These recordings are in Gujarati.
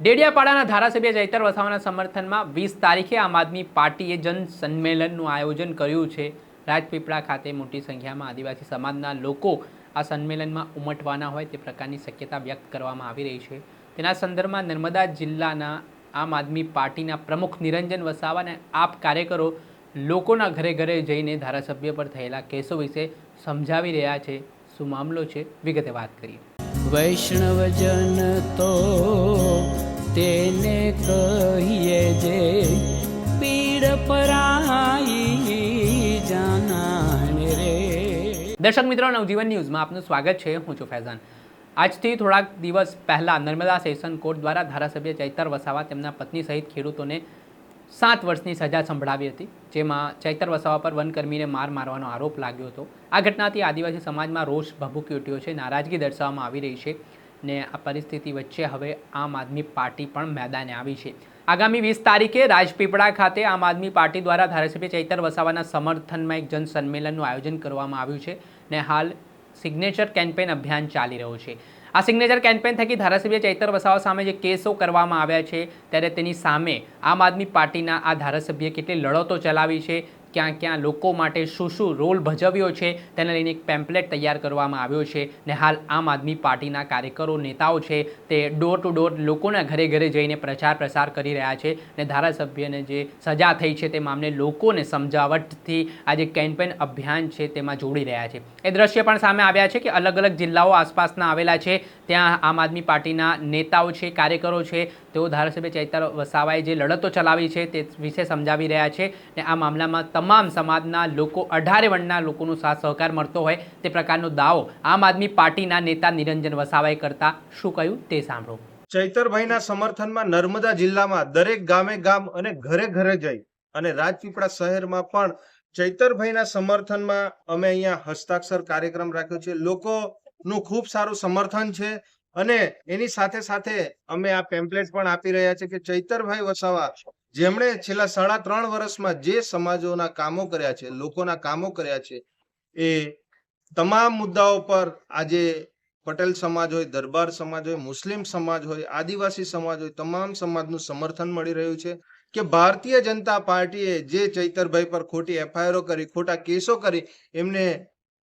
ડેડિયાપાડાના ધારાસભ્ય ચૈતર વસાવાના સમર્થનમાં 20 તારીખે આમ આદમી પાર્ટીએ જન સંમેલનનું આયોજન કર્યું છે। રાજપીપળા ખાતે મોટી સંખ્યામાં આદિવાસી સમાજના લોકો આ સંમેલનમાં ઉમટવાના હોય તે પ્રકારની શક્યતા વ્યક્ત કરવામાં આવી રહી છે। તેના સંદર્ભમાં નર્મદા જિલ્લાના આમ આદમી પાર્ટીના પ્રમુખ નિરંજન વસાવા અને આપ કાર્યકરો લોકોના ઘરે ઘરે જઈને ધારાસભ્ય પર થયેલા કેસો વિશે સમજાવી રહ્યા છે। શું મામલો છે, વિગતે વાત કરીએ। વૈષ્ણવજન તો તેને કહીએ જે પીડ પરાઈ જાનાને રે। દર્શક મિત્રો, નવજીવન ન્યૂઝમાં આપનું સ્વાગત છે। હું છું ફૈઝાન। આજથી થોડાક દિવસ પહેલાં નર્મદા સેશન કોર્ટ દ્વારા ધારાસભ્ય ચૈતર વસાવા તેમના પત્ની સહિત ખેડૂતોને 7 વર્ષની સજા સંભળાવી હતી, જેમાં ચૈતર વસાવા પર વનકર્મીને મારવાનો આરોપ લાગ્યો હતો। આ ઘટનાથી આદિવાસી સમાજમાં રોષ ભભૂકી ઉઠ્યો છે, નારાજગી દર્શાવવામાં આવી રહી છે ને આ પરિસ્થિતિ વચ્ચે હવે આમ આદમી પાર્ટી પણ મેદાને આવી છે। આગામી 20 તારીખે રાજપીપળા ખાતે આમ આદમી પાર્ટી દ્વારા ધારાસભ્ય ચૈતર વસાવાના સમર્થનમાં એક જન સંમેલનનું આયોજન કરવામાં આવ્યું છે ને હાલ સિગ્નેચર કેમ્પેન અભિયાન ચાલી રહ્યું છે। આ સિગ્નેચર કેમ્પેન થકી ધારાસભ્ય ચૈતર વસાવા સામે જે કેસો કરવામાં આવ્યા છે, ત્યારે તેની સામે આમ આદમી પાર્ટીના આ ધારાસભ્ય કેટલી લડતો ચલાવી છે, ક્યાં ક્યાં લોકો માટે શું રોલ ભજવ્યો છે, તેને લઈને એક પેમ્પલેટ તૈયાર કરવામાં આવ્યો છે ને હાલ આમ આદમી પાર્ટીના કાર્યકરો, નેતાઓ છે તે ડોર ટુ ડોર લોકોના ઘરે ઘરે જઈને પ્રચાર કરી રહ્યા છે ને ધારાસભ્યને જે સજા થઈ છે તે મામલે લોકોને સમજાવટથી આ જે કેમ્પેન અભિયાન છે તેમાં જોડી રહ્યા છે। એ દ્રશ્ય પણ સામે આવ્યા છે કે અલગ અલગ જિલ્લાઓ આસપાસના આવેલા છે, ત્યાં આમ આદમી પાર્ટીના નેતાઓ છે, કાર્યકરો છે, તેઓ ધારાસભ્ય ચૈતર વસાવાએ જે લડતો ચલાવી છે તે વિશે સમજાવી રહ્યા છે ને આ મામલામાં તમામ સમાજના લોકો, 18 વર્ણના લોકોનો સાથ સહકાર મળતો હોય તે પ્રકારનો દાવો આમ આદમી પાર્ટીના નેતા નિરંજન વસાવાએ કરતા શું કહ્યું તે સાંભળો। ચૈતરભાઈના સમર્થનમાં નર્મદા જિલ્લામાં દરેક ગામે ગામ અને ઘરે ઘરે જઈ અને રાજપીપળા શહેરમાં પણ ચૈતરભાઈના સમર્થનમાં અમે અહીંયા હસ્તાક્ષર કાર્યક્રમ રાખ્યો છે। લોકોનું ખૂબ સારું સમર્થન છે અને એની સાથે સાથે અમે આ પેમ્પલેટ પણ આપી રહ્યા છે કે ચૈતરભાઈ વસાવા જેમણે છેલ્લા 3.5 વર્ષમાં જે સમાજોના કામો કર્યા છે, લોકોના કામો કર્યા છે, એ તમામ મુદ્દાઓ પર આજે પટેલ સમાજ હોય, દરબાર સમાજ હોય, મુસ્લિમ સમાજ હોય, આદિવાસી સમાજ હોય, તમામ સમાજનું સમર્થન મળી રહ્યું છે કે ભારતીય જનતા પાર્ટીએ જે ચૈતરભાઈ પર ખોટી એફઆઈઆર કરી, ખોટા કેસો કરી, એમને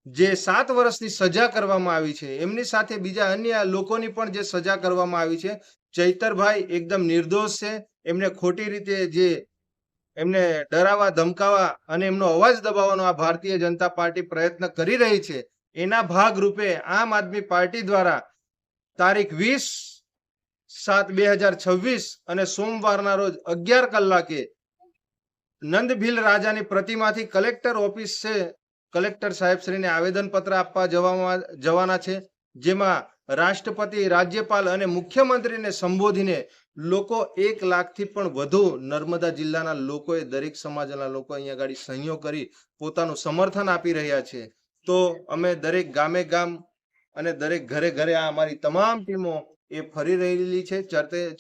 જે 7 વર્ષની સજા કરવામાં આવી છે, એમની સાથે બીજા અન્ય લોકોની પણ જે સજા કરવામાં આવી છે, ચૈતરભાઈ એકદમ નિર્દોષ છે। એમને ખોટી રીતે જે એમને ડરાવવા, ધમકાવવા અને એમનો અવાજ દબાવવાનો આ ભારતીય જનતા પાર્ટી પ્રયત્ન કરી રહી છે, એના ભાગરૂપે આમ આદમી પાર્ટી દ્વારા તારીખ 20/7/2026 અને સોમવારના રોજ 11 કલાકે નંદભીલ રાજાની પ્રતિમાથી કલેક્ટર ઓફિસ છે, કલેક્ટર સાહેબશ્રીને આવેદનપત્ર આપવા જવાના છે, જેમાં રાષ્ટ્રપતિ, રાજ્યપાલ અને મુખ્યમંત્રીને સંબોધીને લોકો 1 લાખથી પણ વધુ નર્મદા જિલ્લાના લોકોએ, દરેક સમાજના લોકો અહીંયા આગળ સહીઓ કરી પોતાનું સમર્થન આપી રહ્યા છે। તો અમે દરેક ગામે ગામ અને દરેક ઘરે ઘરે આ અમારી તમામ ટીમો એ ફરી રહેલી છે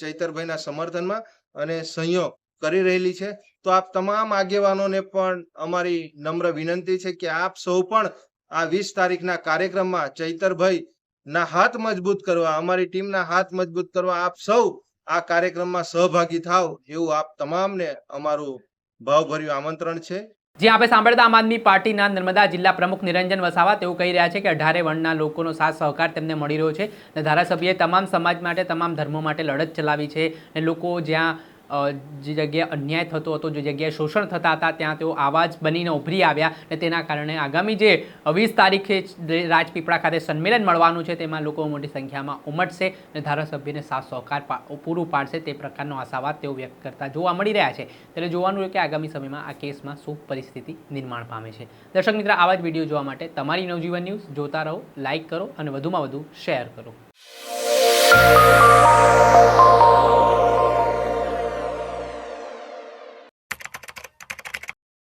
ચૈતરભાઈના સમર્થનમાં અને સહીઓ કરી રહેલી છે। તો આપ તમામ આગેવાનોને પણ અમારી નમ્ર વિનંતી છે કે આપ સૌ પણ આ 20 તારીખના કાર્યક્રમમાં ચૈતરભાઈ ના હાથ મજબૂત કરવા, અમારી ટીમના હાથ મજબૂત કરવા આપ સૌ આ કાર્યક્રમમાં સહભાગી થાવ એવું આપ તમામને અમારું ભાવભર્યું આમંત્રણ છે। જે આપણે સાંભળતા આમ આદમી પાર્ટીના નર્મદા જિલ્લા પ્રમુખ નિરંજન વસાવા તેઓ કહી રહ્યા છે કે 18 વર્ણના લોકોનો સાથ સહકાર તેમને મળી રહ્યો છે અને ધારાસભ્યએ તમામ સમાજ માટે, તમામ ધર્મો માટે લડત ચલાવી છે અને લોકો જ્યાં જે જગ્યાએ અન્યાય થતો હતો, જે જગ્યાએ શોષણ થતા હતા, ત્યાં તેઓ આવાજ બનીને ઉભરી આવ્યા અને તેના કારણે આગામી જે 20 તારીખે રાજપીપળા ખાતે સંમેલન મળવાનું છે તેમાં લોકો મોટી સંખ્યામાં ઉમટશે અને ધારાસભ્યને સાથ સહકાર પૂરું પાડશે તે પ્રકારનો આશાવાદ તેઓ વ્યક્ત કરતા જોવા મળી રહ્યા છે। ત્યારે જોવાનું છે કે આગામી સમયમાં આ કેસમાં શું પરિસ્થિતિ નિર્માણ પામે છે। દર્શક મિત્ર, આવા જ વિડીયો જોવા માટે તમારી નવજીવન ન્યૂઝ જોતા રહો, લાઇક કરો અને વધુમાં વધુ શેર કરો।